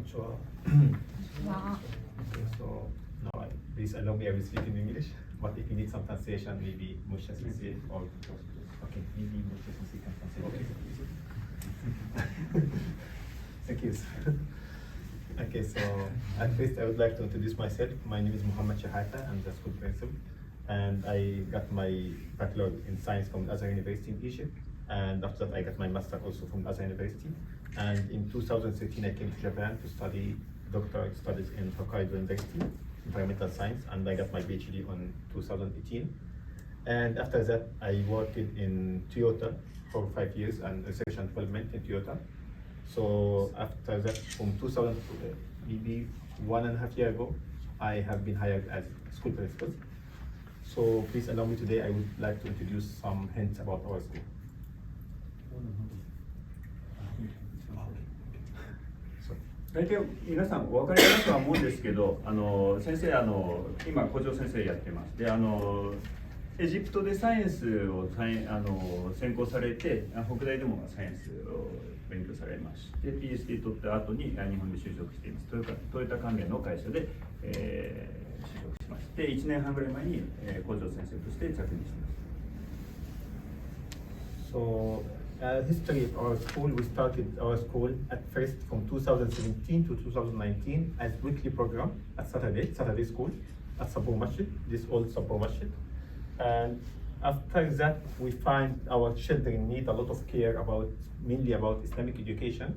Konnichiwa. Wow. Okay, so now please allow me, I will speak in English, but if you need some translation, maybe Moshe Sensei or okay, maybe Moshe Sensei can translate. Okay. Thank you. Okay, so at first I would like to introduce myself. My name is Mohamed Shehata. I'm the school principal, and I got my bachelor in science from Azhar University in Egypt, and after that I got my master also from Azhar University. And in 2013 I came to Japan to study doctorate studies in Hokkaido University, environmental science, and I got my PhD on 2018. And after that I worked in Toyota for 5 years and research and development in Toyota. So after that, from 2000, maybe 1.5 years ago, I have been hired as school principal. So please allow me today, I would like to introduce some hints about our school. So, 大体皆さんお分かりだとは思うんですけど、先生今校長先生やってます。でエジプトでサイエンスを専攻されて、北大でもサイエンスを勉強されまして、PhD 取った後に日本で就職しています。トヨタ関連の会社で、就職しまして、1年半ぐらい前に、校長先生として着任しています。So history of our school, we started our school at first from 2017 to 2019 as weekly program at Saturday school at Sapporo Masjid, this old Sapporo Masjid. And after that, we find our children need a lot of care mainly about Islamic education.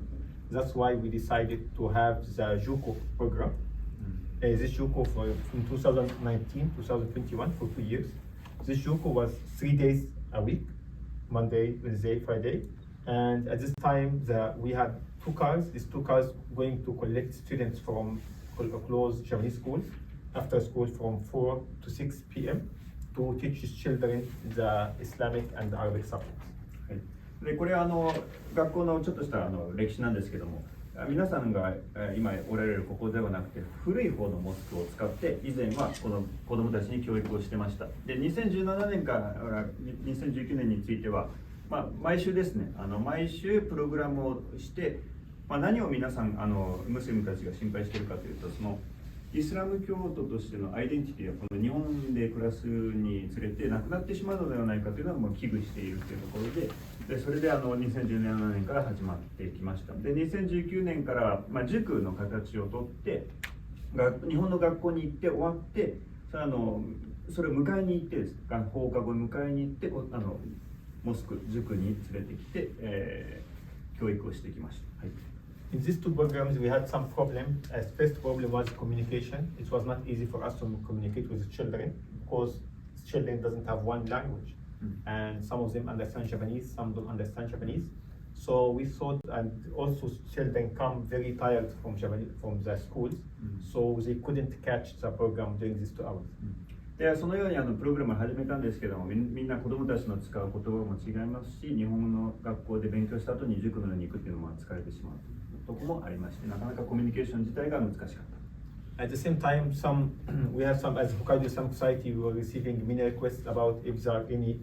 That's why we decided to have the JUCO program. This JUCO from 2019 2021 for 2 years. This JUCO was 3 days a week, Monday, Wednesday, Friday. And at this time, we had 2 cars. These 2 cars going to collect students from closed Japanese schools after school from 4 to 6 p.m. to teach children the Islamic and Arabic subjects. でこれは学校のちょっとした歴史なんですけども、皆さんが今おられるここではなくて古い方のモスクを使って以前はこの子どもたちに教育をしてました。で2017年から2019年については、毎週ですね、毎週プログラムをして、何を皆さんムスリムたちが心配しているかというと、そのイスラム教徒としてのアイデンティティがこの日本で暮らすにつれてなくなってしまうのではないかというのはもう危惧しているというところで、それで2017年から始まってきました。で2019年から、塾の形をとって日本の学校に行って終わってそれを迎えに行ってです、放課後に迎えに行ってモスク塾に連れてきて、教育をしてきました。はい。In these 2 programs, we had some problem. First problem was communication. It was not easy for us to communicate with the children because children doesn't have one language, and some of them understand Japanese, some don't understand Japanese. So we thought, and also children come very tired from the schools, so they couldn't catch the program during these 2 hours. でそのようにプログラムを始めたんですけども、みんな子どもたちの使う言葉も違いますし、日本の学校で勉強した後に塾のように行くっていうのも疲れてしまうところもありまして、なかなかコミュニケーション自体が難しかった。At the same time, we have some, as Hokkaido Islamic Society, we were receiving many requests about if there are any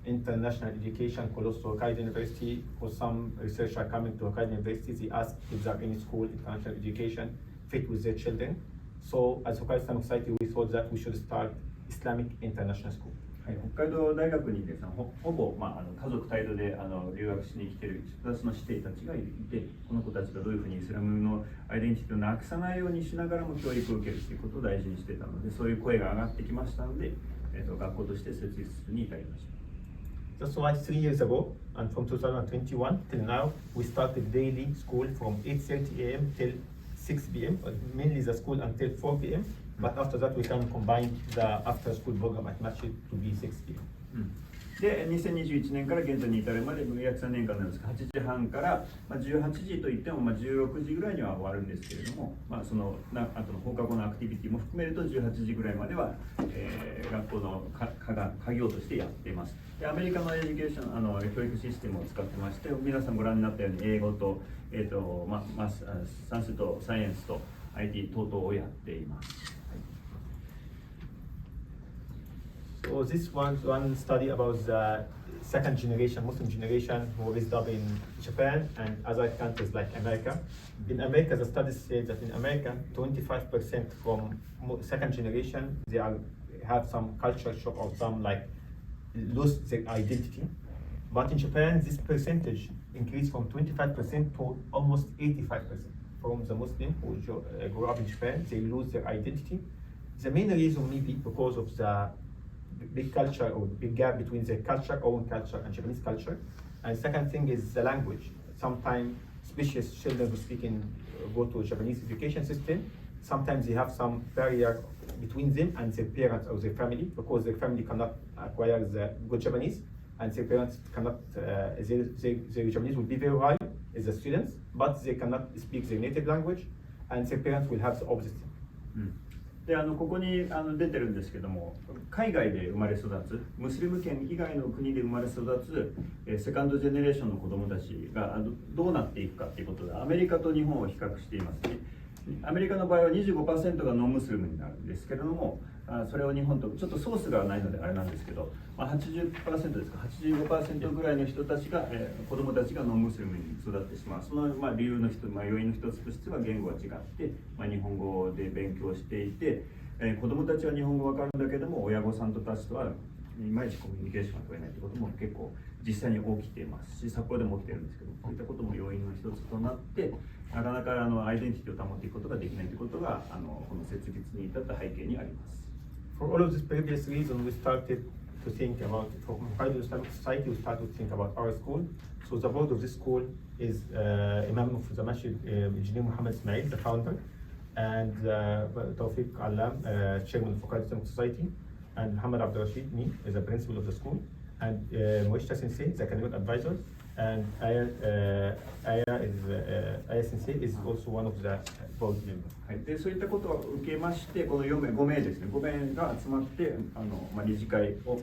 international education close to Hokkaido University, or some researchers are coming to Hokkaido University, they ask if there are any school international education fit with their children. So as Hokkaido Islamic Society, we thought that we should start Islamic International School. はい、北海道大学にですね、ほぼ、家族帯同で留学しに来ているその師弟たちがいて、この子たちがどういうふうにイスラムのアイデンティティをなくさないようにしながらも教育を受けるということを大事にしていたので、そういう声が上がってきましたので、学校として設立に至りました。That's why 3 years ago, and from 2021 till now, we started daily school from 8:30 a.m. till 6 p.m. Mainly the school until 4 p.m. But after that, we can combine the after-school program at Masjid to be 6 p.m. で2021年から現在に至るまで約3年間なんですが、8時半から、18時といっても、16時ぐらいには終わるんですけれども、そのあとの放課後のアクティビティも含めると18時ぐらいまでは、学校の家業としてやっています。でアメリカのエデュケーション教育システムを使ってまして、皆さんご覧になったように英語と、算数とサイエンスと IT 等々をやっています。So this one study about the second generation Muslim generation who raised up in Japan and other countries like America. In America, the studies say that in America, 25% from second generation have some culture shock or some like lose their identity. But in Japan, this percentage increased from 25% to almost 85%. From the Muslim who grew up in Japan, they lose their identity. The main reason maybe because of the big culture or big gap between their culture, own culture, and Japanese culture. And second thing is the language. Sometimes, especially children who speak in go to Japanese education system, sometimes they have some barrier between them and their parents or their family because their family cannot acquire the good Japanese, and their parents cannot. Their Japanese will be very high as the students, but they cannot speak their native language, and their parents will have the opposite. でここに出てるんですけども、海外で生まれ育つ、ムスリム圏以外の国で生まれ育つ、セカンドジェネレーションの子どもたちがどうなっていくかということで、アメリカと日本を比較していますね。アメリカの場合は 25% がノンムスリムになるんですけれども、それを日本とちょっとソースがないのであれなんですけど、80% ですか、85% ぐらいの人たちが、子どもたちがノンムスリムに育ってしまう。その、理由の要因の一つとしては言語が違って、日本語で勉強していて、子どもたちは日本語わかるんだけども、親御さんたちとはいまいちコミュニケーションが取れないということも結構実際に起きていますし、札幌でも起きてるんですけど、こういったことも要因の一つとなって、なかなかアイデンティティを保っていくことができないということがこの設立に至った背景にあります。For all of this previous reason, we started to think about, for Sapporo Islamic Society, we started to think about our school. So the board of this school is Imam of the Masjid, Engineer Mohamed Ismail, the founder, and Tawfiq Alam, chairman of Sapporo Islamic Society, and Muhammad Abdul Rashid, me, is the principal of the school, and Moishta Sensei, the academic advisor, and Aya Sensei is also one of the board members. はい、でそういったことを受けまして、この5名ですね、5名が集まって理事会を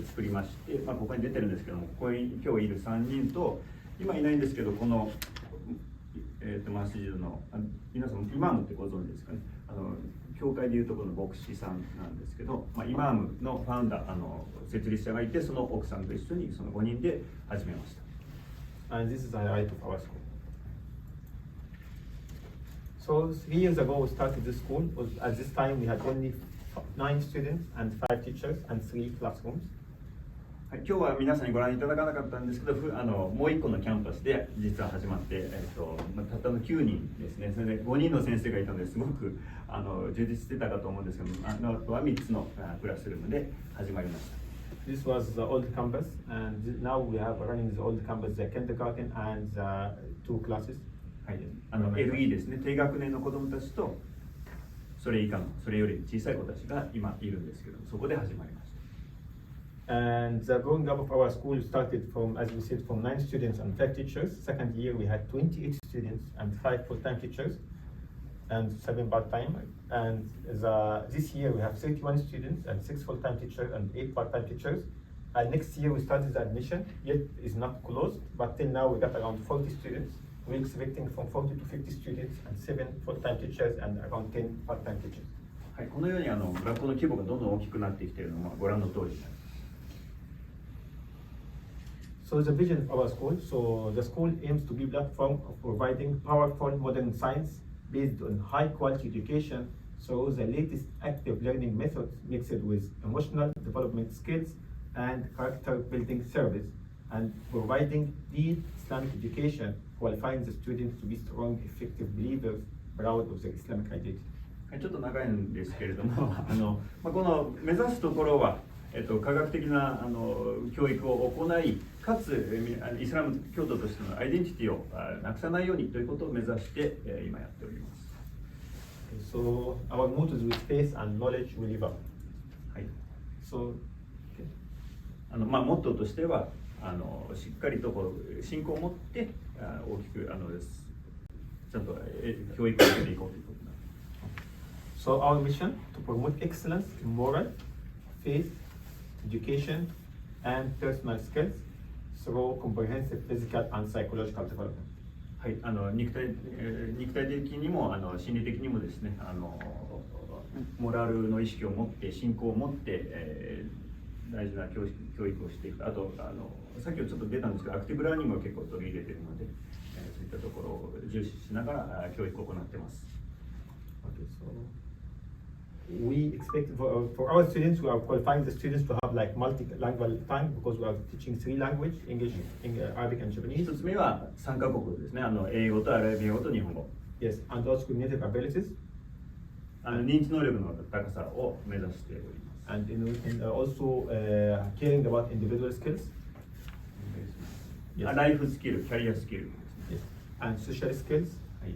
作りまして、ここに出てるんですけども、ここに今日いる3人と、今いないんですけど、この、マスジドの皆さん、イマームってご存知ですかね。教会でいうところの牧師さんなんですけど、イマームのファウンダー、設立者がいて、その奥さんと一緒にその5人で始めました。And this is the highlight of our school. So 3 years ago we started this school. At this time we had only 9 students and 5 teachers and 3 classrooms. 今日は皆さんにご覧いただかなかったんですけど、もう1個のキャンパスで実は始まって、たったの9人ですね。それで5人の先生がいたのですごく充実してたかと思うんですけど、あとは3つのクラスルームで始まりました。This was the old campus, and now we have running the old campus, the kindergarten and the 2 classes. はい、LE ですね、低学年の子どもたちとそれ以下の、それより小さい子たちが今いるんですけど、そこで始まりました。And the growing up of our school started from, as we said, from 9 students and 5 teachers. Second year we had 28 students and 5 full-time teachers and 7 part-time. And this year we have 31 students and 6 full-time teachers and 8 part-time teachers. And next year we started the admission, yet it's not closed, but till now we got around 40 students. We're expecting from 40 to 50 students and 7 full-time teachers and around 10 part-time teachers. はい、このように学校の規模がどんどん大きくなってきているのはご覧の通りになります。So the vision of our school, so the school aims to be a platform of providing powerful modern science based on high quality education, so the latest active learning methods mixed with emotional development skills and character building service, and providing deep Islamic education qualifying the students to be strong, effective believers, proud of their Islamic identity. ちょっと長いんですけれども、この目指すところは、科学的な教育を行い、かつイスラム教徒としてのアイデンティティをなくさないようにということを目指して今やっております。So our motto is with faith and knowledge we live up. はい。So, okay. モットーとしてはしっかりと信仰を持って大きくちゃんと教育を受けていこうということなんです。So our mission to promote excellence in moral, faith, education, and personal skills through comprehensive physical and psychological development. はい、肉体的にも心理的にもですね、モラルの意識を持って信仰を持って、大事な教育をしていく。あとさっきちょっと出たんですけど、アクティブラーニングを結構取り入れているので、そういったところを重視しながら教育を行っています。Okay, so we expect for our students, we are qualifying the students to have like multilingual time because we are teaching three languages, English, Arabic and Japanese. 一つ目は3カ国ですね。英語とアラビア語と日本語。Yes, and also cognitive abilities. 認知能力の高さを目指しております。And also caring about individual skills. Yes. ライフスキル、キャリアスキル。Yes. And social skills. はい。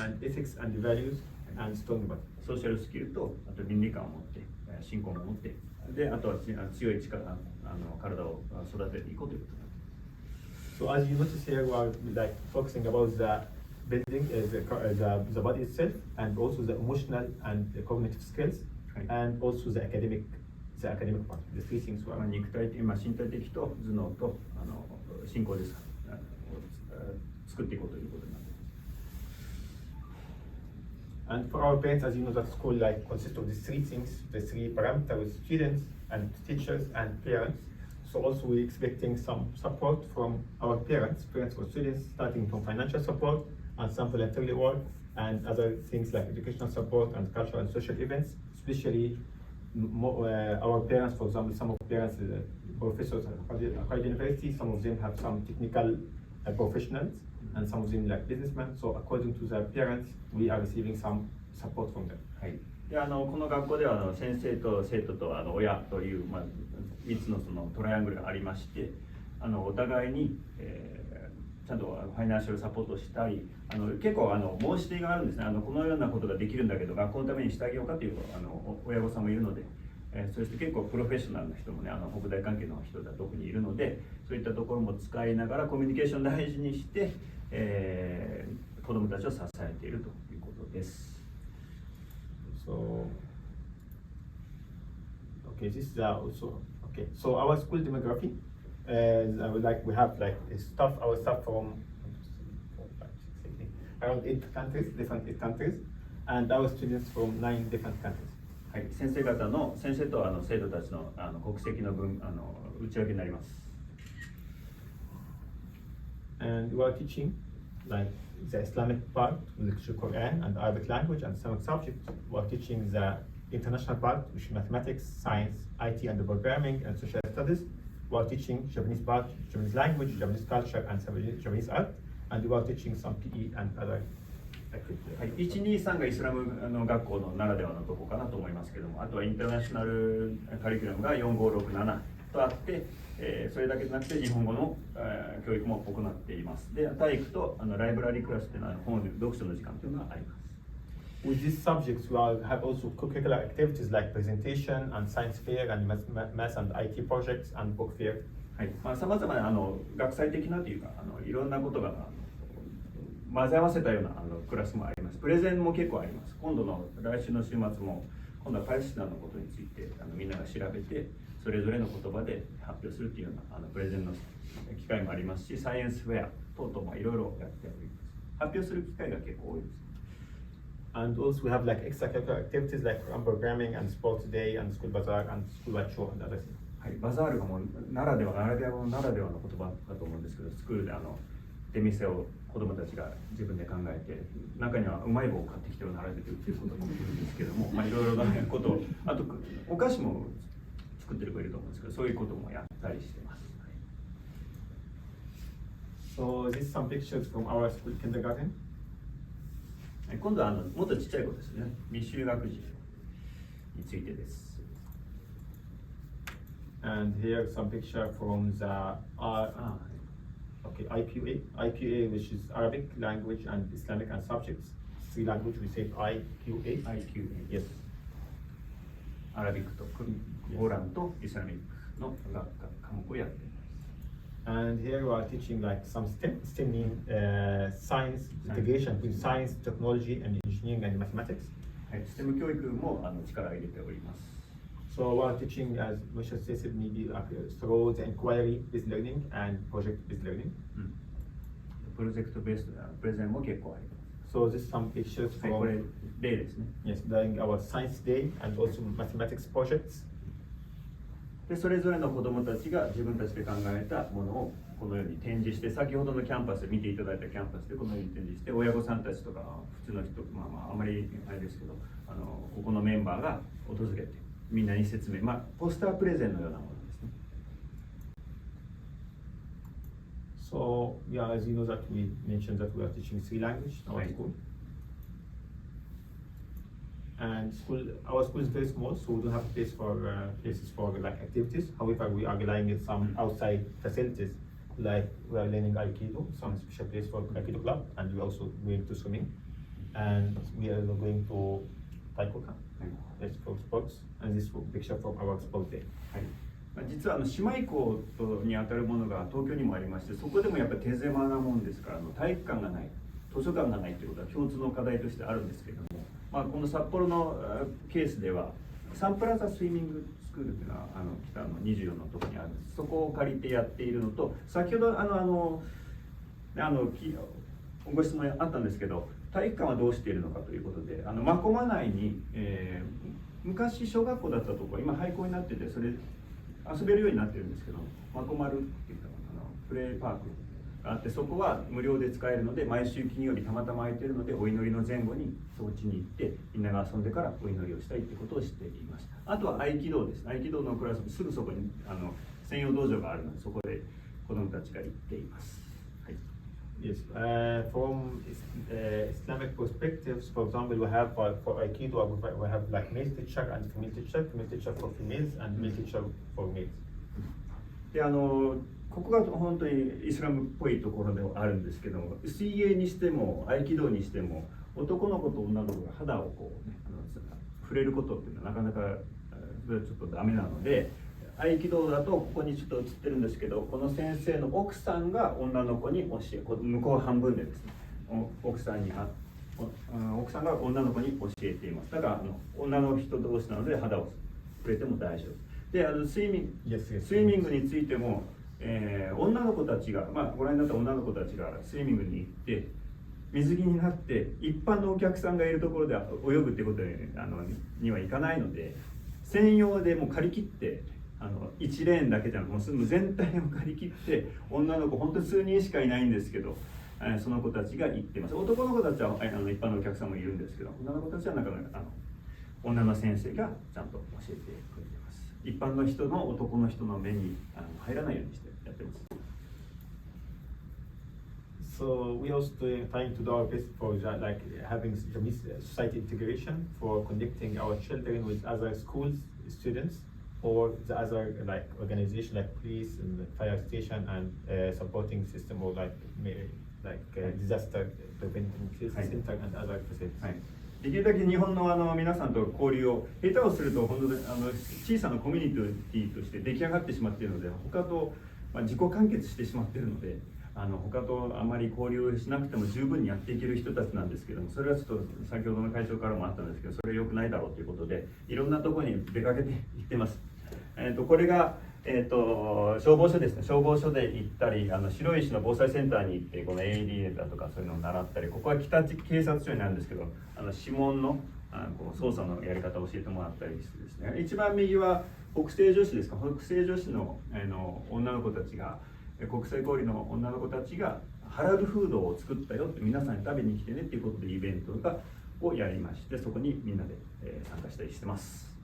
And ethics and values and strong body. ソーシャルスキルと、あと倫理観を持って、信仰を持って、で、あとは強い力、体を育てていこうということです。So as you notice here, we are like focusing about the building the body itself, and also the emotional and the cognitive skills, and also the academic part. The three things we are. 肉体的、身体的と頭脳と信仰です。作っていこうということになっています。And for our parents, as you know, that school like consists of these three things, the three parameters: students and teachers and parents. So also we're expecting some support from our parents or students, starting from financial support and some voluntary work and other things like educational support and cultural and social events, especially our parents, for example, some of parents, professors at Accra University, some of them have some technical professionals, and some of them like businessmen. So according to the parents, we are receiving some support from them. はい。でこの学校では先生と生徒と親という、3つのそのトライアングルがありまして、お互いに、ちゃんとファイナンシャルサポートをしたり、結構申し出があるんですね。このようなことができるんだけど学校のためにしてあげようかという親御さんもいるので、そして結構プロフェッショナルな人もね、北大関係の人が特にいるので、そういったところも使いながらコミュニケーション大事にして、子どもたちを支えているということです。So, okay, this is also okay. So our school demography, like we have like our staff from around 8 countries, different 8 countries, and our students from 9 different countries. はい、先生と生徒たちの国籍の内訳になります。And we are teaching like the Islamic part, which is Quran and Arabic language and Islamic subjects. We are teaching the international part, which is mathematics, science, IT and programming and social studies. We are teaching Japanese part, Japanese language, Japanese culture and Japanese art. And we are teaching some PE and other activities. はい、1、2、3がイスラム学校のならではのとこかなと思いますけども、あとはインターナショナルカリキュラムが4、5、6、7とあって、それだけじゃなくて日本語の、教育も行っています。で、体育とライブラリークラスというのは本を読書の時間というのがあります。With these subjects, we have also co-curricular activities like presentation and science fair and math and IT projects and book fair. はい、さまざまな学際的なというかいろんなことが混ぜ合わせたようなクラスもあります。プレゼンも結構あります。来週の週末も今度はパレスチナのことについてみんなが調べてそれぞれの言葉で発表するというようなプレゼンの機会もありますし、サイエンスフェア等々もいろいろやっております。発表する機会が結構多いです。And also we have like extracurricular activities like programming and sports day and school bazaar and school wide show and other things. はい、バザールがもうならでは、アラビア語ならではの言葉だと思うんですけど、スクールで出店を子どもたちが自分で考えて、中にはうまい棒を買ってきて並べてるっていうこともいるんですけども、いろいろなことを、あとお菓子も作ってる子いると思うんですけど、そういうこともやったりしてます。So these some pictures from our school kindergarten. 今度はもっとちっちゃい子ですね、未就学児についてです。And here some picture from the IQA, which is Arabic language and Islamic and subjects. 3 language we say IQA. Yes. アラビックとコーランとイスラミックの科目をやっています。And here we are teaching like some STEM mean science, integration between science, technology, and engineering and mathematics. はい、STEM 教育も力を入れております。So we are teaching, as Moshe said, maybe through the inquiry-based learning and project-based learning. プロジェクトベースプレゼンも結構あります。So this is some pictures from これ例ですね。Yes, during our science day and also mathematics projects. でそれぞれの子どもたちが自分たちで考えたものをこのように展示して、先ほどのキャンパスで見ていただいたキャンパスでこのように展示して、親御さんたちとか普通の人、あまりあれですけど、ここのメンバーが訪れてみんなに説明、ポスタープレゼンのようなものですね。So, yeah, as you know that we mentioned that we are teaching three languages in our school. And our school is very small, so we don't have place for places for like activities. However, we are relying on some outside facilities, like we are learning Aikido, some special place for Aikido club, and we are also going to swimming, and we are going to Taikoka, that's for sports, and this picture from our sport day. 実は姉妹校にあたるものが東京にもありまして、そこでもやっぱり手狭なもんですから、体育館がない、図書館がないということは共通の課題としてあるんですけれども、この札幌のケースではサンプラザスイミングスクールというのは北の24のところにあるんです。そこを借りてやっているのと、先ほどご質問あったんですけど、体育館はどうしているのかということで、真駒内に、昔小学校だったところ、今廃校になってて、それ遊べるようになってるんですけど、真駒るっていうかプレーパークがあって、そこは無料で使えるので、毎週金曜日たまたま空いてるので、お祈りの前後にそっちに行ってみんなが遊んでからお祈りをしたいってことを知っていました。あとは合気道です。合気道のクラスすぐそこに専用道場があるので、そこで子どもたちが行っています。Yes, from Islamic perspectives, for example, we have for Aikido, we have like male teacher and female teacher for females and male teacher for males. でここが本当にイスラムっぽいところではあるんですけども、水泳にしても合気道にしても男の子と女の子が肌をこう、ね、触れることっていうのはなかなかそれはちょっとダメなので、合気道だとここにちょっと映ってるんですけど、この先生の奥さんが女の子に教え、向こう半分でですね、奥さんが女の子に教えています。だから女の人同士なので肌を触れても大丈夫で、スイミングについても、女の子たちが、ご覧になった女の子たちがスイミングに行って水着になって一般のお客さんがいるところで泳ぐってことにはいかないので、専用でもう借り切って1レーンだけじゃなくもう全体を借り切って、女の子本当に数人しかいないんですけど、その子たちが行ってます。男の子たちは一般のお客さんもいるんですけど、女の子たちはなかなか女の先生がちゃんと教えてくれています。一般の人の男の人の目に入らないようにしてやってます。So we also trying to do our best for like having society integration, for connecting our children with other schools, students, or the other like organization like police and the fire station and supporting system or like disaster preventing center and other facilities. できるだけ日本の皆さんと交流を、下手をすると本当に小さなコミュニティとして出来上がってしまっているので、他と、自己完結してしまっているので、他とあまり交流しなくても十分にやっていける人たちなんですけども、それはちょっと先ほどの会長からもあったんですけど、それは良くないだろうということで、いろんなところに出かけて行ってます。これが、消防署ですね。消防署で行ったり、白石の防災センターに行ってこの AED だとかそういうのを習ったり、ここは北警察署になるんですけど、指紋の操作のやり方を教えてもらったりしてですね。一番右は北西女子ですか。北西女子の、女の子たちが、国際交流の女の子たちがハラルフードを作ったよって、皆さんに食べに来てねっていうことでイベントをやりまして、そこにみんなで、参加したりしてます。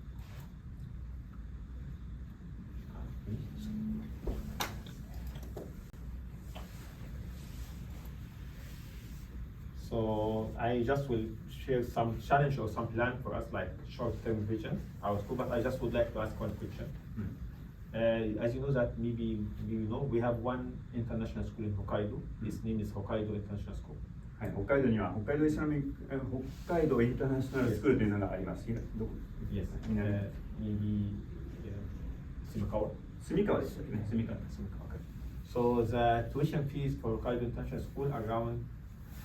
So I just will share some challenge or some plan for us, like short-term vision, our school. But I just would like to ask one question. As you know that maybe you know, we have one international school in Hokkaido. Its name is Hokkaido International School. はい、北海道には北海道イスラミック北海道インターナショナルスクールというのがあります。どこ？ Yes. Maybe Sumikawa. 住川でしたっけね。住川。So the tuition fees for Hokkaido International School are around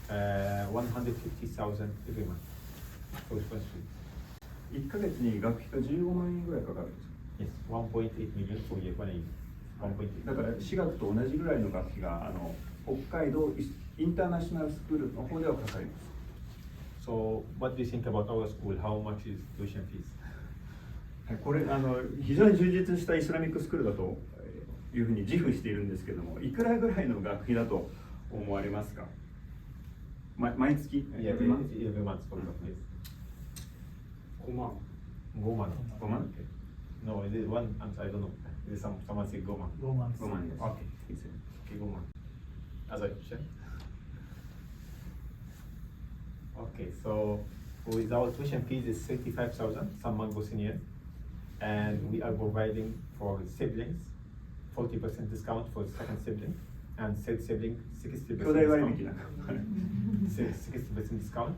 150,000 every month. For first fee. 1ヶ月に学費が15万円ぐらいかかるんですか？ Yes, 1.8 million for year 1 year. 1.8. だから私学と同じぐらいの学費が北海道インターナショナルスクールの方ではかかります。So what do you think about our school? How much is tuition fees? これ非常に充実したイスラミックスクールだというふうに自負しているんですけども、いくらぐらいの学費だと思われますか？毎月 Every month for the place. 5万。 5万. 5万 No, it is one. I don't know. Someone said 5万. 5万。 5万です。 Okay. Okay, 5万. Other question? Okay, so with our tuition fees is 35,000, some mango senior, and we are providing for siblings 40% discount for second sibling, and third sibling 60% 兄弟割引 discount. なんか 60% discount.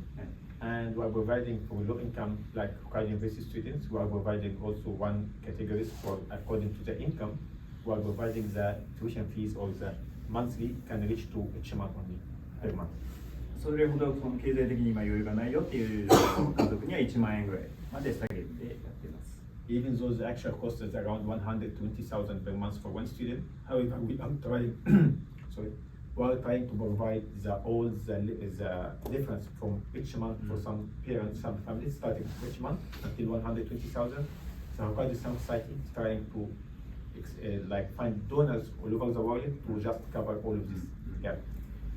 And we are providing for low income, like Hokkaido University students, we are providing also one categories for according to the income. We are providing the tuition fees or the monthly can reach to each month only per month. それほどその経済的に今余裕がないよっていう家族には1万円ぐらいまで下げてやっています。 Even though the actual cost is around 120,000 per month for one student, however, we are trying, sorry, we are trying to provide all the difference from each month for some parents, some families, starting from each month until 120,000. So Hokkaido Islamic Society is trying to like find donors all over the world to just cover all of this gap.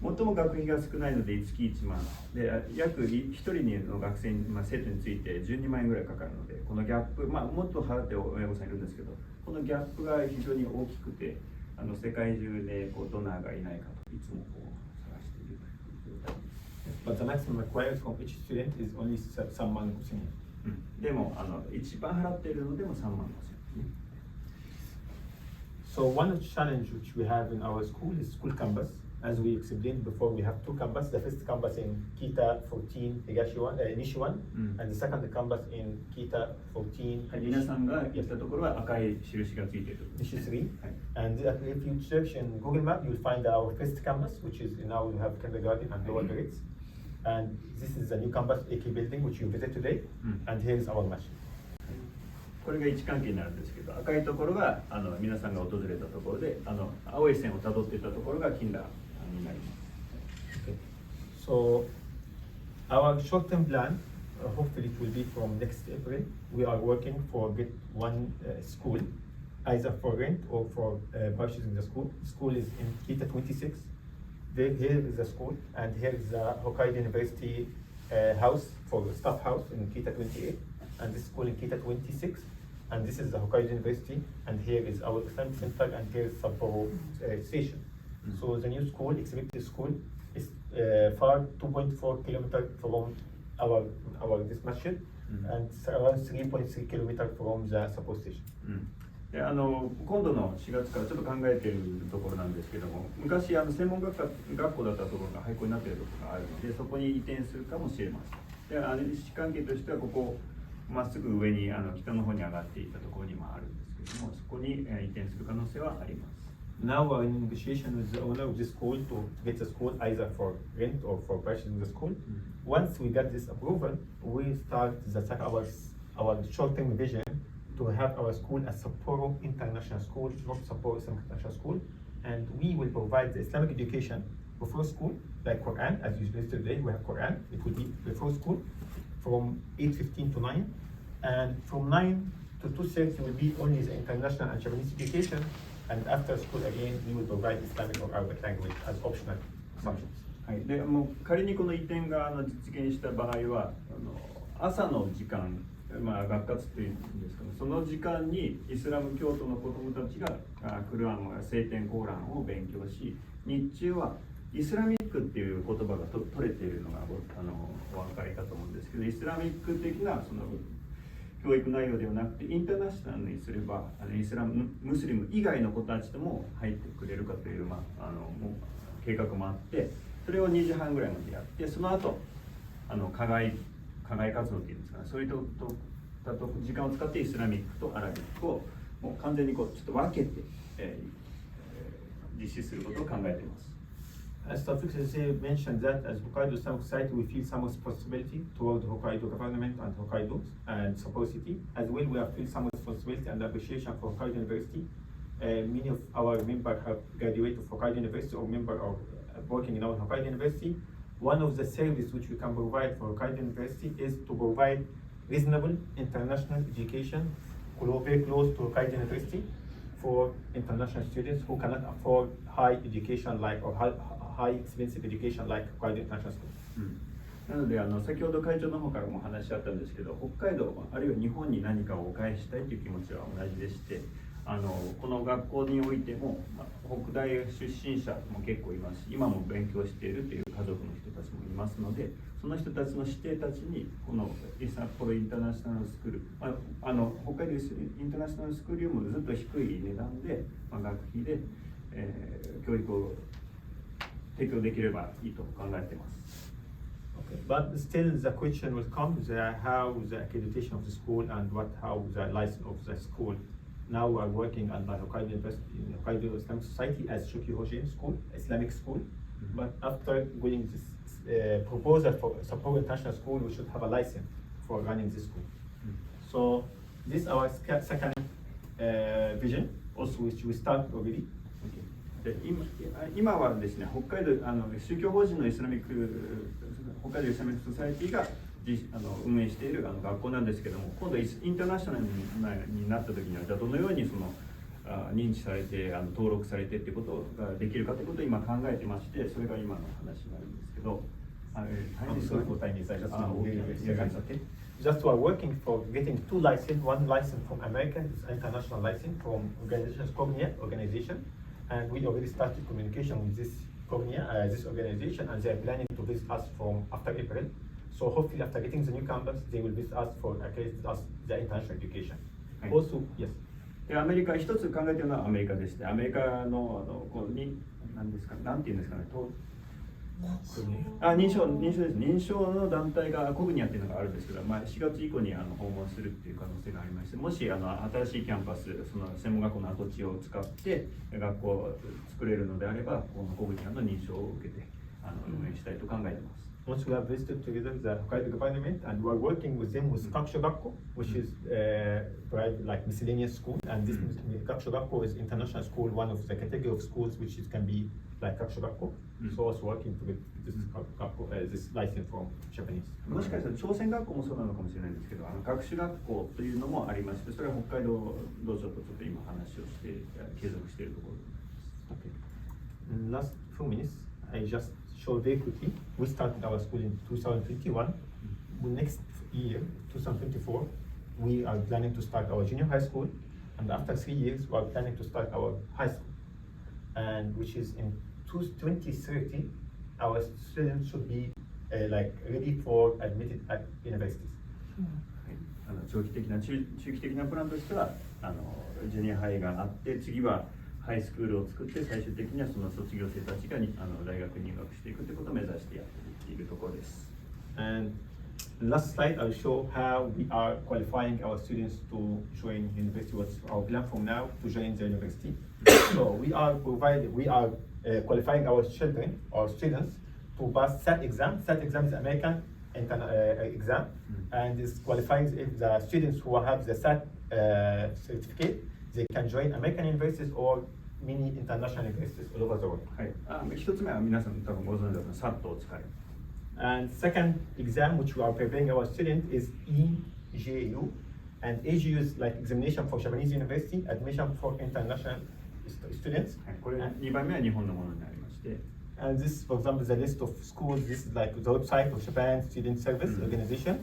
最も学費が少ないので月1万で、約1人の学生に、生徒について12万円ぐらいかかるので、このギャップ、もっと払って親御さんいるんですけど、このギャップが非常に大きくて、世界中でドナーがいないかといつも探している状態です。 But the maximum required from each student is only 3万5千円。でも一番払っているのでも3万5千円。 So one of the challenge which we have in our school is school campus. As we explained before, we have two campuses. The first campus in Kita 14 Nishiwan, and the second campus in Kita 14 皆さんが行ったところは赤い印がついている。 Nishi 3. And if you search in Google Map, you'll find our first campus, which is now we have kindergarten and lower grades. And this is the new campus, AK building, which you visit today. And here is our masjid. これが位置関係になるんですけど、赤いところが皆さんが訪れたところで、青い線をたどっていたところが金田になります。 Okay. So our short-term plan, hopefully it will be from next April. We are working for get one school, either for rent or for purchasing the school. School is in Kita 26. Here is the school, and here is the Hokkaido University house for the staff house in Kita 28, and this school in Kita 26. And this is the Hokkaido University, and here is our Islamic Center, and here is Sapporo station. So the new school, expected school, is far 2.4 kilometers from our this masjid, and around 3.3 kilometers from the Sapporo station. で今度の4月からちょっと考えているところなんですけども、昔専門学校だったところが廃校になっているところがあるので、そこに移転するかもしれません。で位置関係としてはここまっすぐ上に北の方に上がっていったところにもあるんですけども、そこに移転する可能性はあります。 Now we're in negotiation with the owner of this school to get the school either for rent or for purchasing the school. Once we get this approval, we start our short-term vision to have our school as Sapporo International School, not Sapporo Islamic International School, and we will provide the Islamic education before school, like Quran, as you listed today. We have Quran. It will be before school from 8:15 to 9, and from 9 to 2:30 will be only the international and Japanese education. And after school again, we will provide Islamic or Arabic language as optional subjects. はい、で仮にこの移転が実現した場合は朝の時間、学活っていうんですけど、その時間にイスラム教徒の子どもたちがクルアン聖典コーランを勉強し、日中はイスラミックっていう言葉が取れているのがお分かりかと思うんですけど、イスラミック的なその教育内容ではなくてインターナショナルにすればイスラムムスリム以外の子たちとも入ってくれるかという、計画もあって、それを2時半ぐらいまでやって、その後課外活動っていうんですかね、そういう時間を使ってイスラミックとアラビックをもう完全にちょっと分けて、実施することを考えています。As Tawfiq mentioned that as Hokkaido Islamic Society, we feel some responsibility toward Hokkaido government and Hokkaido and Sapporo City. As well, we have feel some responsibility and appreciation for Hokkaido University. Many of our members have graduated from Hokkaido University or member of working in our Hokkaido University. One of the services which we can provide for Hokkaido University is to provide reasonable international education very close to Hokkaido University for international students who cannot afford high education like or high expensive education like Hokkaido International School. なので先ほど会長の方からも話あったんですけど、北海道あるいは日本に何かをお返ししたいという気持ちは同じでして、この学校においても、北大出身者も結構いますし、今も勉強しているという家族の人たちもいますので、その人たちの指定たちにこの札幌インターナショナルスクール、北海道インターナショナルスクールよりもずっと低い値段で、学費で、教育を提供できればいいと考えています。Okay. But still the question will come how the accreditation of the school and how the license of the school. Now we are working under Hokkaido University, Hokkaido Islamic Society as Shoki Hoshin School, Islamic school. But after getting this proposal for Sapporo International School, we should have a license for running this school. So this is our second vision, also which we start already. で今はですね、北海道宗教法人の北海道イスラミックソサエティが運営している学校なんですけども、今度インターナショナルになった時には、じゃあどのように認知されて登録されてっていうことができるかということを今考えてまして、それが今の話になるんですけど、sorry for time is I just Just we are working for getting two licenses, one license from American, it's international license from organization Cognia organization, and we already started communication with this Cognia, this organization, and they are planning to visit us from after April. So hopefully after getting the new campus, they will visit us for accredit us the international education. Also, yes. でアメリカ一つ考えているのはアメリカでして、アメリカの何ですか、なんていうんですかね、認証です。認証の団体がコグニアっていうのがあるんですけど、4月以降に訪問するっていう可能性がありまして、もし新しいキャンパス、その専門学校の跡地を使って学校を作れるのであれば、このコグニアの認証を受けて運営したいと考えています。Once we have visited together the Hokkaido government and we are working with them with Kakusho Gakko, which is private like miscellaneous school, and this Kakusho Gakko is international school, one of the category of schools which can be like Kakusho Gakko. So also working to get this this license from Japanese. もしかしたら朝鮮学校もそうなのかもしれないんですけど、学士学校というのもありまして、それは北海道道場とちょっと今話をして継続しているところです。Okay. Last few minutes, I just show very quickly. We started our school in 2021. Next year, 2024, we are planning to start our junior high school, and after 3 years, we are planning to start our high school, and which is in 2030, our students should be like ready for admitted at universities. 中期的なプランとしてはジュニアハイがあって、次はハイスクールを作って、最終的にはその卒業生たちが大学に入学していくということを目指してやっているところです。And last slide, I'll show how we are qualifying our students to join university. What's our plan from now to join the university? So we are qualifying our children or students to pass SAT exam. SAT exam is American exam, and is qualifying if the students who have the SAT certificate, they can join American universities or many international universities all over the world. 一つ目は皆さん多分ご存知のSATを使い。And second exam which we are preparing our students is EJU, and EJU is like examination for Japanese university, admission for international students. これ2番目は日本のものになりまして。And this, for example, the list of schools. This is like the website of Japan Student Service Organization.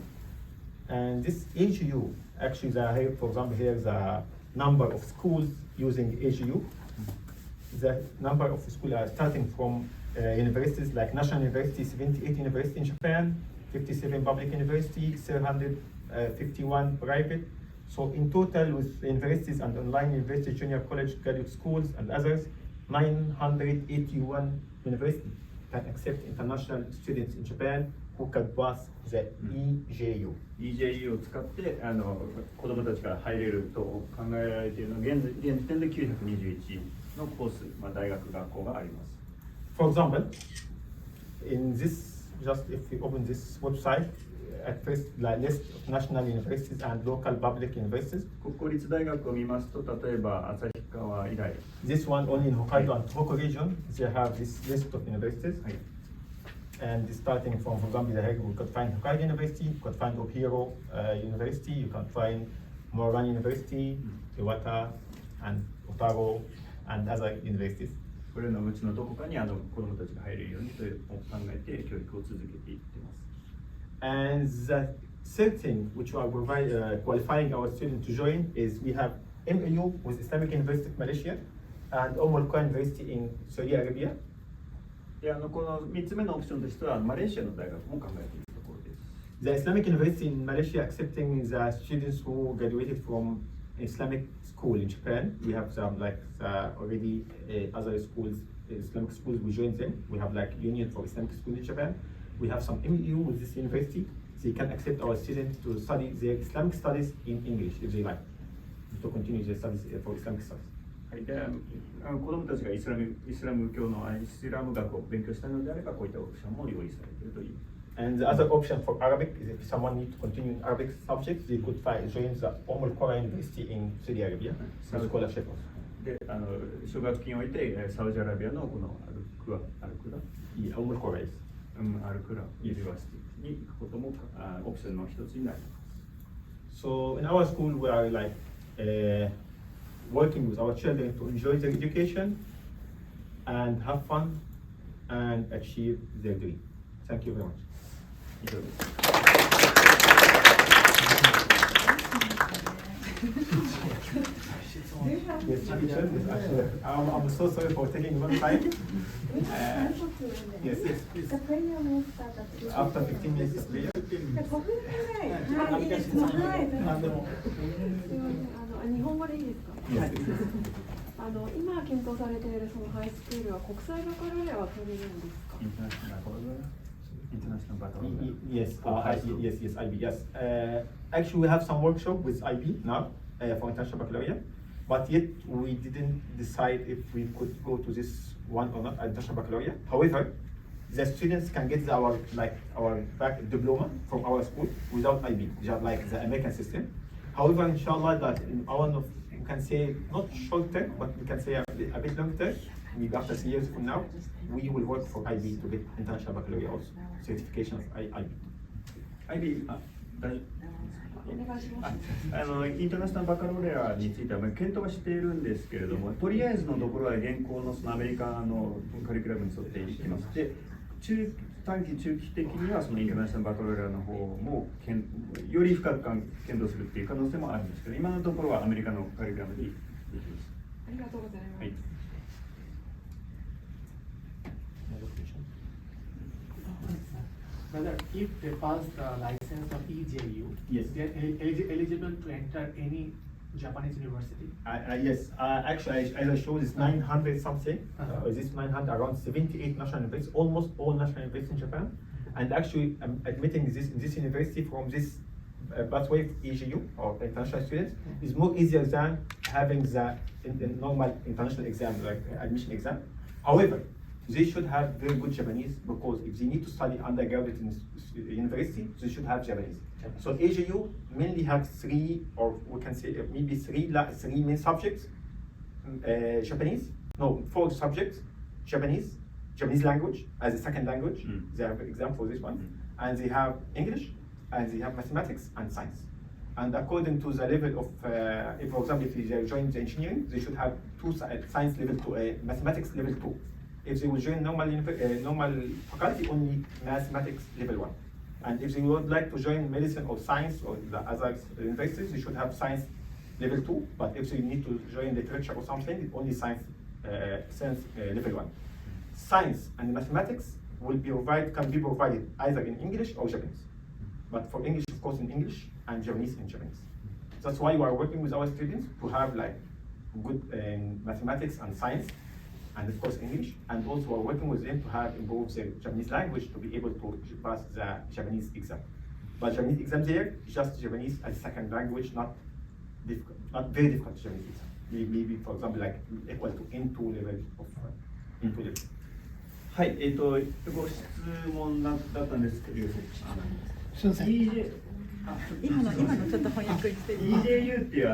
And this AGU, actually, for example, here the number of schools using AGU. The number of schools are starting from universities like National University, 78 universities in Japan, 57 public universities, 751 private. So in total, with universities and online university, junior college, graduate schools, and others, 981 universities can accept international students in Japan who can pass the EJU. EJU を使って子どもたちが入れると考えられているのは現時点で921のコース、大学学校があります。For example, in this, just if we open this website, at first list of national universities and local public universities. 国立大学を見ますと、例えば旭川以外。This one only in Hokkaido and Tohoku region, they have this list of universities. And starting from, for example, you could find Hokkaido University, you could find Ohio University, you can find Morgan University, Iwata, and Otago, and other universities. これのうちのどこかに子どもたちが入れるようにと考えて教育を続けていっています。And the third thing which we are qualifying our students to join is we have MAU with Islamic University of Malaysia and Al University in Saudi Arabia. でこの3つ目のオプションとしてはマレーシアの大学も考えているところです。The Islamic University in Malaysia accepting the students who graduated from Islamic school in Japan. We have some already other schools, Islamic schools. We joined them. We have like Union for Islamic School in Japan. We have some MU with this university. They can accept our students to study their Islamic studies in English if they like to continue their studies for Islamic studies. はい、で子どもたちがイスラム教のイスラム学を勉強したいのであればこういったオプションも用意されているという。And the other option for Arabic is if someone needs to continue in Arabic subjects, they could join the Al University in Saudi Arabia. Scholarship also. で奨学金を得てサウジアラビアのこのアルクラアルクラユニバーシティに行くこともオプションの一つになります。So in our school we are like working with our children to enjoy their education and have fun and achieve their dream. Thank you very much. 以上です。Yes, I'm so sorry for taking one time. Yes, please. The prayer will start at After 15 minutes of prayer. 5分ぐらい。はい、いいですか。はい。日本語でいいですか。Yes. 今検討されているそのハイスクールは国際バカロレアは取れるんですか。International baccalaureate. Yes, yes, IB. Yes. Actually, we have some workshop with IB now for international baccalaureate, but yet we didn't decide if we could go to this one or not, international baccalaureate. However, the students can get our diploma from our school without IB, just like the American system. However, inshallah, that in our we can say not short term, but we can say a bit long term. Maybe after 3 years from now, we will work for IB to get international baccalaureate also, certification of IB. IB、インターナショナルバカロレアについては検討はしているんですけれども、とりあえずのところは現行のそのアメリカのカリキュラムに沿っていきます。で、短期中期的にはそのインターナショナルバカロレアの方もより深く検討するっていう可能性もあるんですけど、今のところはアメリカのカリキュラムにできます。ありがとうございます。はい。Whether if they pass the license of EJU, yes, they are eligible to enter any Japanese university. Yes, actually, as I showed, it's 900 something. This 900 around 78 national universities, almost all national universities in Japan. And actually, admitting this university from this pathway of EJU or international students is more easier than having the normal international exam, like admission exam. However, they should have very good Japanese because if they need to study undergraduate in university, they should have Japanese. So AJU mainly have three, or we can say maybe three main subjects. Japanese, no, 4 subjects. Japanese language as a second language. They have an exam for this one. And they have English, and they have mathematics and science. And according to the level of, if, for example, if they join the engineering, they should have 2 science level 2, mathematics level 2. If they will join normal faculty, only mathematics level 1. And if they would like to join medicine or science or the other universities, they should have science level 2. But if they need to join literature or something, only science level 1. Science and mathematics can be provided either in English or Japanese. But for English, of course, in English, and Japanese in Japanese. That's why we are working with our students to have like good mathematics and science, and of course English, and also we're working with them to have improve their Japanese language to be able to pass the Japanese exam. But Japanese exam there, just Japanese as a second language, not very difficult Japanese exam. Maybe for example like equal to N2 level of N2 level. はい、ご質問だったんですけど、今のちょっと翻訳してる。EJU っていう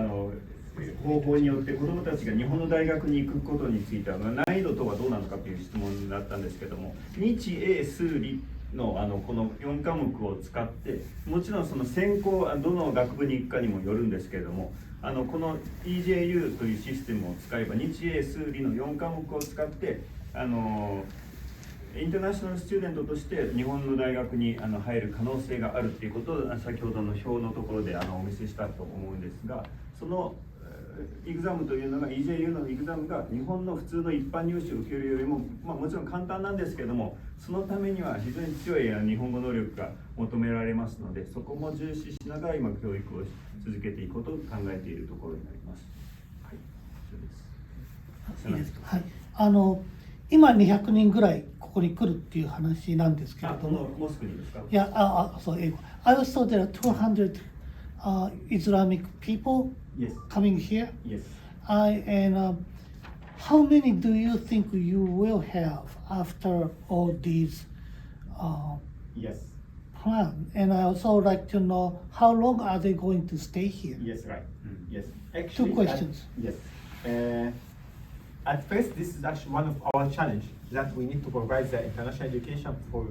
方法によって子どもたちが日本の大学に行くことについては難易度とはどうなのかという質問だったんですけども、日英数理のこの4科目を使って、もちろんその専攻どの学部に行くかにもよるんですけれども、この EJU というシステムを使えば日英数理の4科目を使ってインターナショナルスチューデントとして日本の大学に入る可能性があるということを先ほどの表のところでお見せしたと思うんですが、そのエグザムというのが EJU のエグザムが日本の普通の一般入試を受けるよりも、もちろん簡単なんですけども、そのためには非常に強い日本語能力が求められますので、そこも重視しながら今教育を続けていくことを考えているところになります。はい、以上です。いいですか。はい。今200人ぐらいここに来るっていう話なんですけれども。モスクにですか？いや、そう、英語。I was told there are 200 Islamic people Yes. coming here. Yes. And how many do you think you will have after all these Yes. plans? And I also like to know how long are they going to stay here? Yes, right. Mm. Yes. Two questions. Yes. At first, this is actually one of our challenge that we need to provide the international education for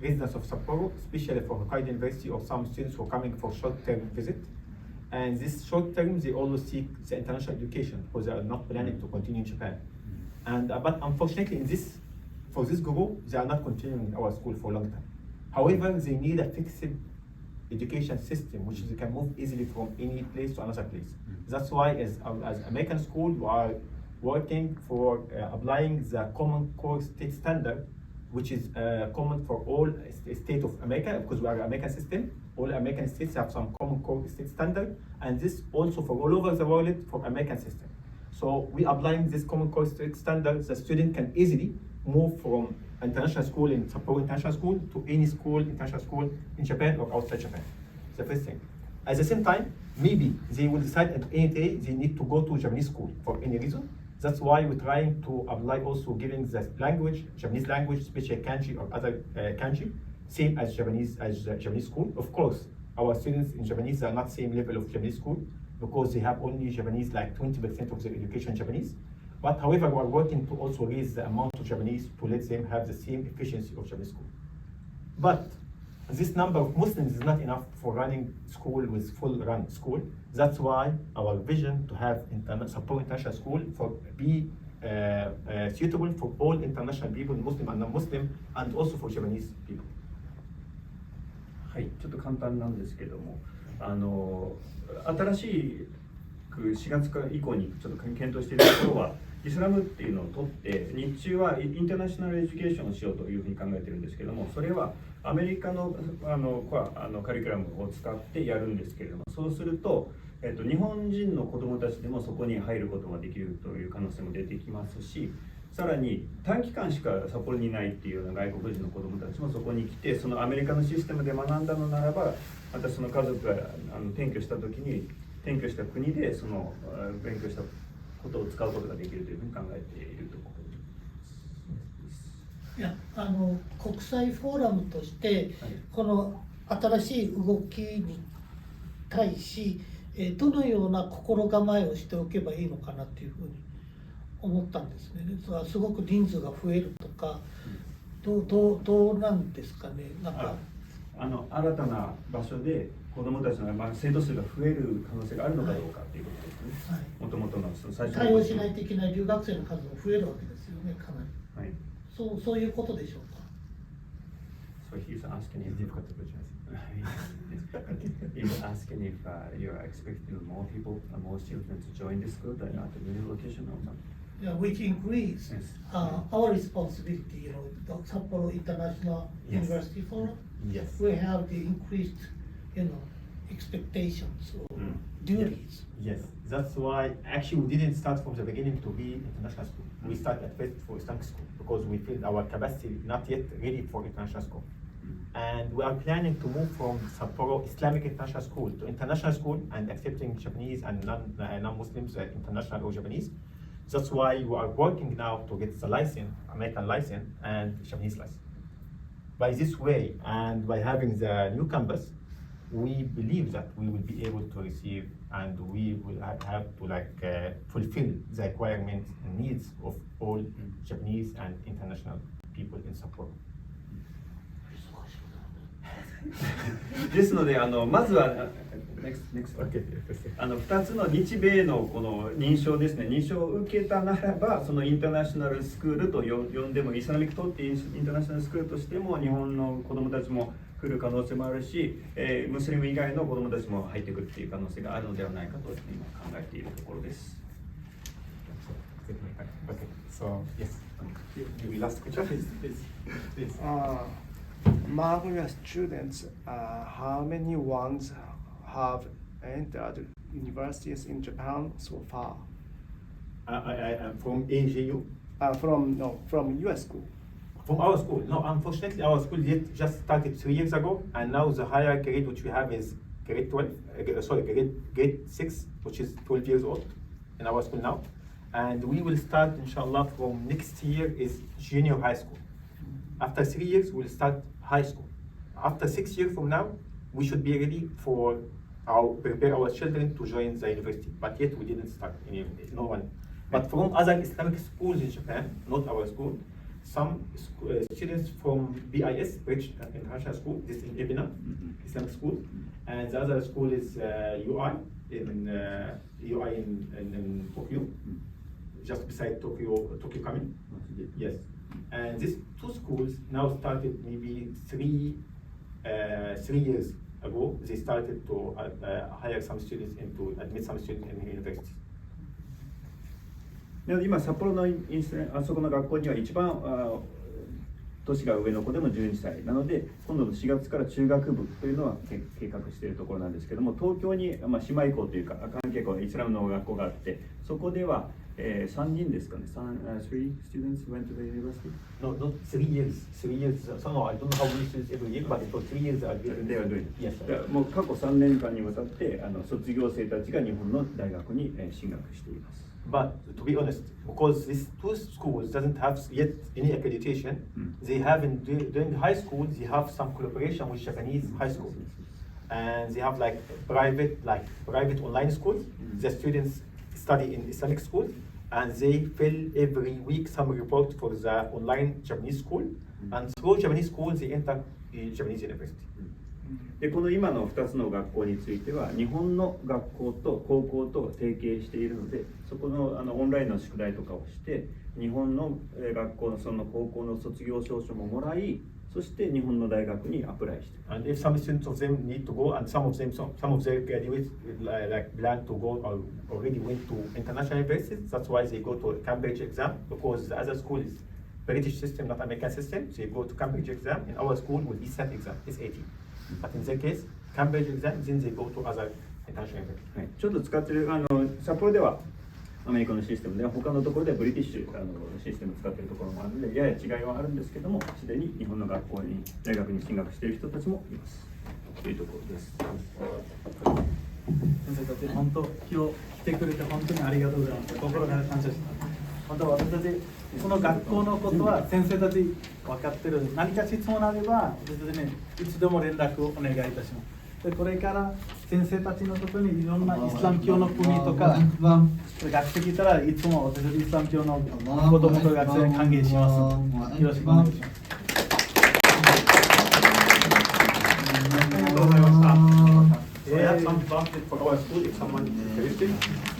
residents of Sapporo, especially for Hokkaido University or some students who are coming for short-term visit. And this short term, they always seek the international education because they are not planning to continue in Japan. And but unfortunately, for this group, they are not continuing in our school for a long time. However, they need a fixed education system, which they can move easily from any place to another place. That's why, as American school, we are working for applying the common core state standard, which is common for all states of America, because we are an American system. All American states have some common core state standard, and this also for all over the world for American system. So we applying this common core state standard, the student can easily move from international school in Sapporo International School to any school, international school in Japan or outside Japan. The first thing. At the same time, maybe they will decide at any day they need to go to Japanese school for any reason. That's why we're trying to apply also giving the language, Japanese language, especially kanji or other kanji, same as Japanese school. Of course, our students in Japanese are not same level of Japanese school because they have only Japanese, like 20% of their education Japanese. But however, we are working to also raise the amount of Japanese to let them have the same efficiency of Japanese school. But this number of Muslims is not enough for running school with full run school. That's why our vision to have Sapporo International School be suitable for all international people, Muslim and non-Muslim, and also for Japanese people. はい、ちょっと簡単なんですけども、新しく4月から以降にちょっと検討しているところは、イスラムっていうのを取って、日中はインターナショナルエデュケーションをしようというふうに考えてるんですけども、それはアメリカのカリキュラムを使ってやるんですけれども、そうすると、日本人の子どもたちでもそこに入ることができるという可能性も出てきますし、さらに短期間しか札幌にいないっていうような外国人の子どもたちもそこに来て、そのアメリカのシステムで学んだのならば、またその家族が転居した時に転居した国でその勉強したことを使うことができるというふうに考えているところです。いや、国際フォーラムとして、この新しい動きに対し、どのような心構えをしておけばいいのかなっていうふうに思ったんですね。すごく人数が増えるとか、どうなんですかね。なんか新たな場所で子どもたちの生徒数が増える可能性があるのかどうかということですね。もともとの最初の対応しないといけない留学生の数も増えるわけですよね、かなり。はい。そういうことでしょうか。So he's asking if Difficult to question. he's asking if you are expecting more people, more children to join the school at the new location or not. Yeah, which increase Yes. our responsibility, the Sapporo International Yes. University Forum. Yes. We have the increased, expectations or duties. Yes, that's why actually we didn't start from the beginning to be international school. We started at first for Islamic school because we feel our capacity not yet ready for international school. And we are planning to move from Sapporo Islamic International School to international school and accepting Japanese and non-Muslims, international or Japanese. That's why we are working now to get the license, American license and Japanese license. By this way and by having the new campus, we believe that we will be able to receive and we will have to fulfill the requirements and needs of all Japanese and international people in Sapporo. ですのでまずはnext Okay. 2つの日米のこの認証ですね、認証を受けたならば、そのインターナショナルスクールと呼んでも、イスラミックトってインターナショナルスクールとしても、日本の子どもたちも来る可能性もあるし、ムスリム以外の子どもたちも入ってくるっていう可能性があるのではないかと今考えているところです。Okay. So yes. Maybe last question. Please. Among your students, how many ones have entered universities in Japan so far? I'm from AGU. From US school. From our school. No, unfortunately, our school just started 3 years ago, and now the higher grade which we have is grade 12. Grade 6, which is 12 years old, in our school now. And we will start, inshallah, from next year is junior high school. After 3 years, we'll start high school. After 6 years from now, we should be ready for prepare our children to join the university. But yet we didn't start, no one. But from other Islamic schools in Japan, not our school, some students from BIS, British International School, this in Ebina, Islamic school, and the other school is UI in Tokyo, just beside Tokyo coming. Yes, and these two schools now started maybe three years ago. They started to hire some students admit some students in the university. 今、札幌のあそこの学校には一番年が上の子でも12歳なので、今度の4月から中学部というのは計画しているところなんですけども、東京に、姉妹校というか関係校イスラムの学校があって、そこでは、3人ですかね、3 students went to the university? No, not 3 years. 3 years. So no, I don't know how many students every year, but for 3 years they are doing. Yes. もう過去3年間にわたって卒業生たちが日本の大学に進学しています。But to be honest, because these two schools doesn't have yet any accreditation, they have during high school they have some collaboration with Japanese high school, and they have like private online schools. The students study in Islamic school, and they fill every week some report for the online Japanese school, and through Japanese school they enter Japanese university. でこの今の2つの学校については日本の学校と高校と提携しているので、そこのオンラインの宿題とかをして日本の学校のその高校の卒業証書ももらい、そして日本の大学にアプライして。And if some students of them need to go, and some of their graduates like plan to go or already went to international universities, that's why they go to Cambridge exam, because the other school is British system, not American system. They go to Cambridge exam, and our school will be SAT exam, SAT. But in their case, Cambridge exam, then they go to other international universities. はい、ちょっと使ってる札幌ではアメリカのシステムで、他のところでブリティッシュシステムを使っているところもあるので、やや違いはあるんですけども、すでに日本の学校に大学に進学している人たちもいますというところです。先生たち本当今日来てくれて本当にありがとうございます。心から感謝します。本当私たちその学校のことは先生たち分かってる。何か質問あれば私たちにいつでも連絡をお願いいたします。でこれから先生たちのところにいろんなイスラム教の国とか学生来たらいつも私たちイスラム教の子供と学生に歓迎します。よろしくお願いします。ありがとうございました。We have some pamphlets for our school if someone is interested.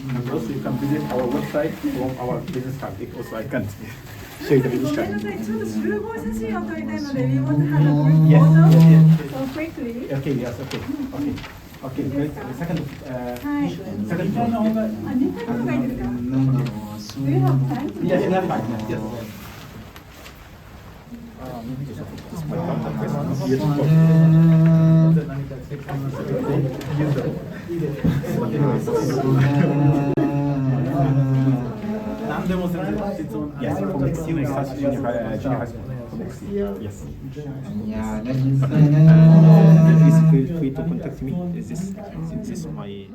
And also you can visit our website from our business card. Also I can share the business ごめん card. なさい、ちょっと集合写真を撮りたいので、We want to have a quick Yes, photo. yes, yes. So quickly. Okay, yes, okay. Okay, great. Second, はい。 second 2階の方があ、2階の方がいいですか Do you have time? Yes, you have time. Yes. Maybe just this my contact person. Yes, of course. 何かチェックします。 何でも先生質問。 Yes, for next year we start junior high school. For next year, yes. Please feel free to contact me. This is my